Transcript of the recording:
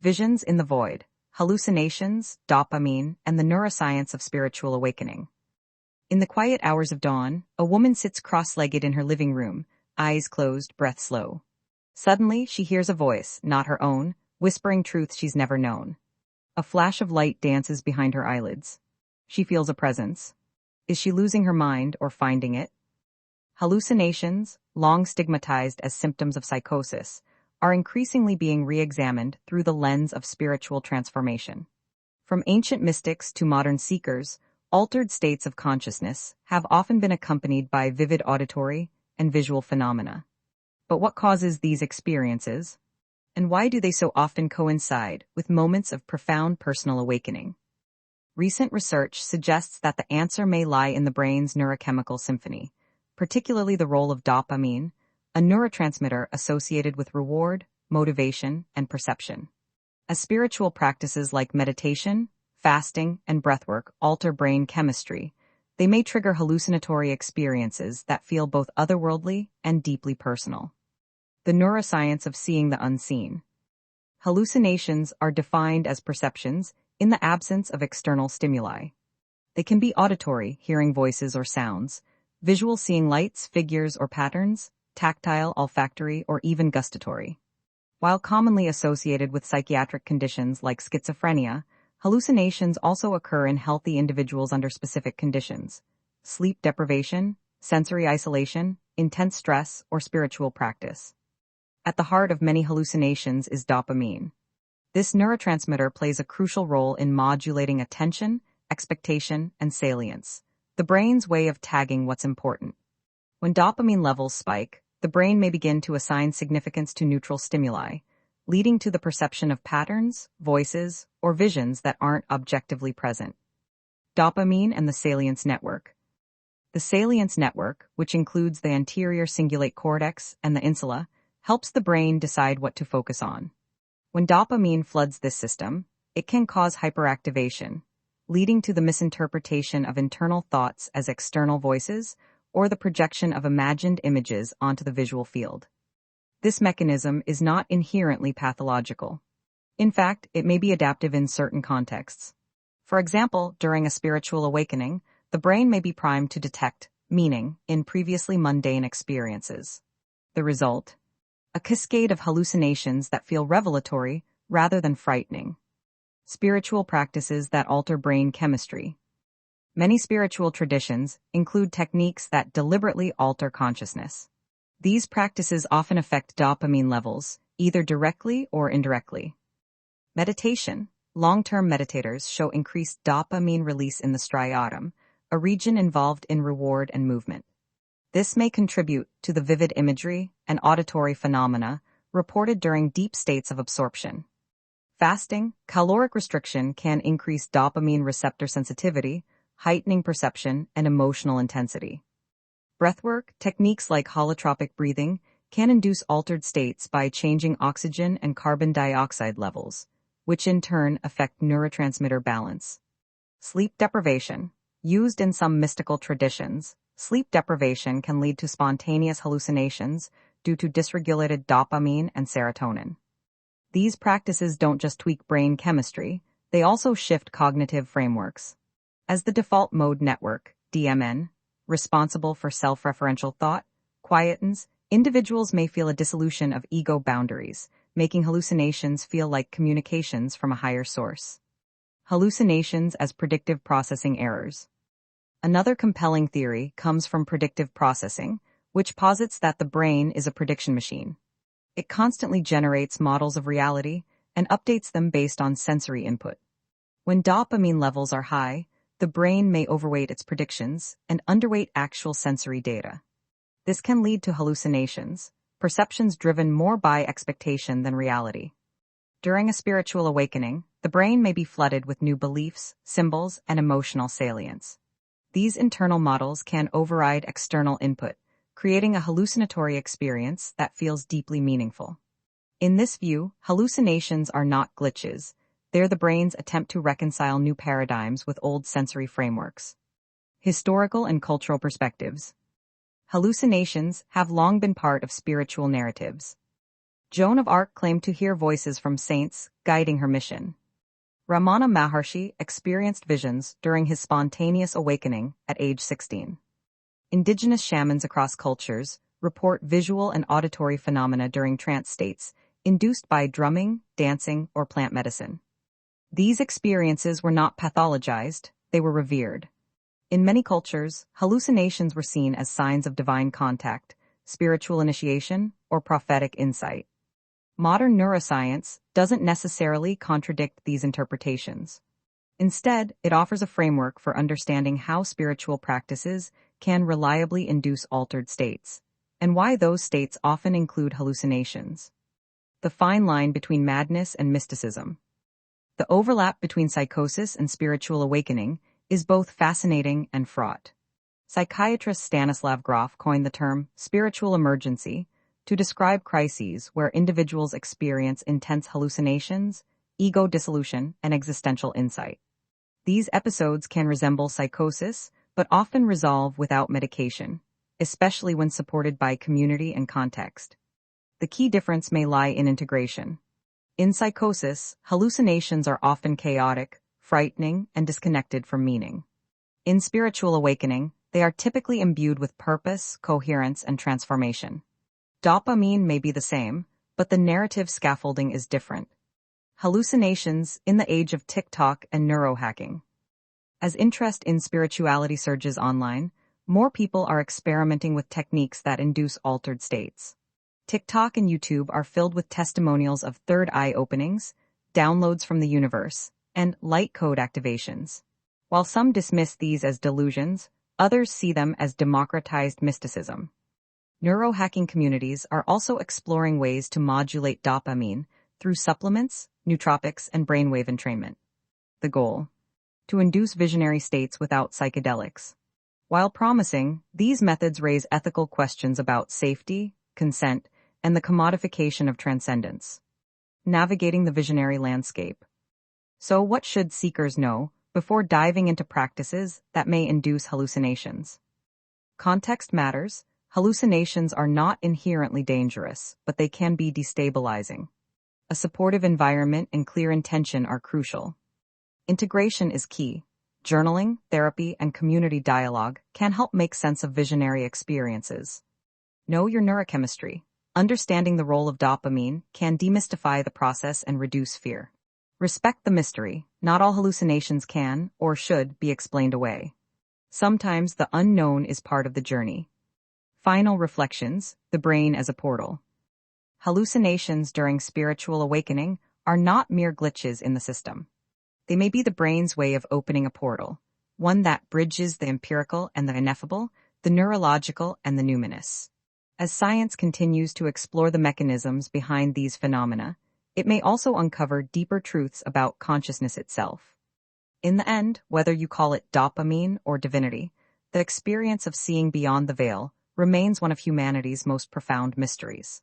Visions in the Void, Hallucinations, Dopamine, and the Neuroscience of Spiritual Awakening. In the quiet hours of dawn, a woman sits cross-legged in her living room, eyes closed, breath slow. Suddenly, she hears a voice, not her own, whispering truths she's never known. A flash of light dances behind her eyelids. She feels a presence. Is she losing her mind or finding it? Hallucinations, long stigmatized as symptoms of psychosis, are increasingly being re-examined through the lens of spiritual transformation. From ancient mystics to modern seekers, altered states of consciousness have often been accompanied by vivid auditory and visual phenomena. But what causes these experiences? And why do they so often coincide with moments of profound personal awakening? Recent research suggests that the answer may lie in the brain's neurochemical symphony, particularly the role of dopamine, a neurotransmitter associated with reward, motivation, and perception. As spiritual practices like meditation, fasting, and breathwork alter brain chemistry, they may trigger hallucinatory experiences that feel both otherworldly and deeply personal. The neuroscience of seeing the unseen. Hallucinations are defined as perceptions in the absence of external stimuli. They can be auditory, hearing voices or sounds, visual, seeing lights, figures, or patterns, tactile, olfactory, or even gustatory. While commonly associated with psychiatric conditions like schizophrenia, hallucinations also occur in healthy individuals under specific conditions: sleep deprivation, sensory isolation, intense stress, or spiritual practice. At the heart of many hallucinations is dopamine. This neurotransmitter plays a crucial role in modulating attention, expectation, and salience, the brain's way of tagging what's important. When dopamine levels spike, the brain may begin to assign significance to neutral stimuli, leading to the perception of patterns, voices, or visions that aren't objectively present. Dopamine and the salience network. The salience network, which includes the anterior cingulate cortex and the insula, helps the brain decide what to focus on. When dopamine floods this system, it can cause hyperactivation, leading to the misinterpretation of internal thoughts as external voices or the projection of imagined images onto the visual field. This mechanism is not inherently pathological. In fact, it may be adaptive in certain contexts. For example, during a spiritual awakening, the brain may be primed to detect meaning in previously mundane experiences. The result? A cascade of hallucinations that feel revelatory rather than frightening. Spiritual practices that alter brain chemistry. Many spiritual traditions include techniques that deliberately alter consciousness. These practices often affect dopamine levels, either directly or indirectly. Meditation. Long-term meditators show increased dopamine release in the striatum, a region involved in reward and movement. This may contribute to the vivid imagery and auditory phenomena reported during deep states of absorption. Fasting. Caloric restriction can increase dopamine receptor sensitivity, heightening perception and emotional intensity. Breathwork. Techniques like holotropic breathing can induce altered states by changing oxygen and carbon dioxide levels, which in turn affect neurotransmitter balance. Sleep deprivation. Used in some mystical traditions, sleep deprivation can lead to spontaneous hallucinations due to dysregulated dopamine and serotonin. These practices don't just tweak brain chemistry, they also shift cognitive frameworks. As the default mode network, DMN, responsible for self-referential thought, quietens, individuals may feel a dissolution of ego boundaries, making hallucinations feel like communications from a higher source. Hallucinations as predictive processing errors. Another compelling theory comes from predictive processing, which posits that the brain is a prediction machine. It constantly generates models of reality and updates them based on sensory input. When dopamine levels are high, the brain may overweight its predictions and underweight actual sensory data. This can lead to hallucinations, perceptions driven more by expectation than reality. During a spiritual awakening, the brain may be flooded with new beliefs, symbols, and emotional salience. These internal models can override external input, creating a hallucinatory experience that feels deeply meaningful. In this view, hallucinations are not glitches. They're the brain's attempt to reconcile new paradigms with old sensory frameworks. Historical and cultural perspectives. Hallucinations have long been part of spiritual narratives. Joan of Arc claimed to hear voices from saints guiding her mission. Ramana Maharshi experienced visions during his spontaneous awakening at age 16. Indigenous shamans across cultures report visual and auditory phenomena during trance states, induced by drumming, dancing, or plant medicine. These experiences were not pathologized, they were revered. In many cultures, hallucinations were seen as signs of divine contact, spiritual initiation, or prophetic insight. Modern neuroscience doesn't necessarily contradict these interpretations. Instead, it offers a framework for understanding how spiritual practices can reliably induce altered states, and why those states often include hallucinations. The fine line between madness and mysticism. The overlap between psychosis and spiritual awakening is both fascinating and fraught. Psychiatrist Stanislav Grof coined the term spiritual emergency to describe crises where individuals experience intense hallucinations, ego dissolution, and existential insight. These episodes can resemble psychosis, but often resolve without medication, especially when supported by community and context. The key difference may lie in integration. In psychosis, hallucinations are often chaotic, frightening, and disconnected from meaning. In spiritual awakening, they are typically imbued with purpose, coherence, and transformation. Dopamine may be the same, but the narrative scaffolding is different. Hallucinations in the age of TikTok and neurohacking. As interest in spirituality surges online, more people are experimenting with techniques that induce altered states. TikTok and YouTube are filled with testimonials of third eye openings, downloads from the universe, and light code activations. While some dismiss these as delusions, others see them as democratized mysticism. Neurohacking communities are also exploring ways to modulate dopamine through supplements, nootropics, and brainwave entrainment. The goal? To induce visionary states without psychedelics. While promising, these methods raise ethical questions about safety, consent, and the commodification of transcendence. Navigating the visionary landscape. So what should seekers know before diving into practices that may induce hallucinations? Context matters. Hallucinations are not inherently dangerous, but they can be destabilizing. A supportive environment and clear intention are crucial. Integration is key. Journaling, therapy, and community dialogue can help make sense of visionary experiences. Know your neurochemistry. Understanding the role of dopamine can demystify the process and reduce fear. Respect the mystery. Not all hallucinations can, or should, be explained away. Sometimes the unknown is part of the journey. Final reflections, the brain as a portal. Hallucinations during spiritual awakening are not mere glitches in the system. They may be the brain's way of opening a portal, one that bridges the empirical and the ineffable, the neurological and the numinous. As science continues to explore the mechanisms behind these phenomena, it may also uncover deeper truths about consciousness itself. In the end, whether you call it dopamine or divinity, the experience of seeing beyond the veil remains one of humanity's most profound mysteries.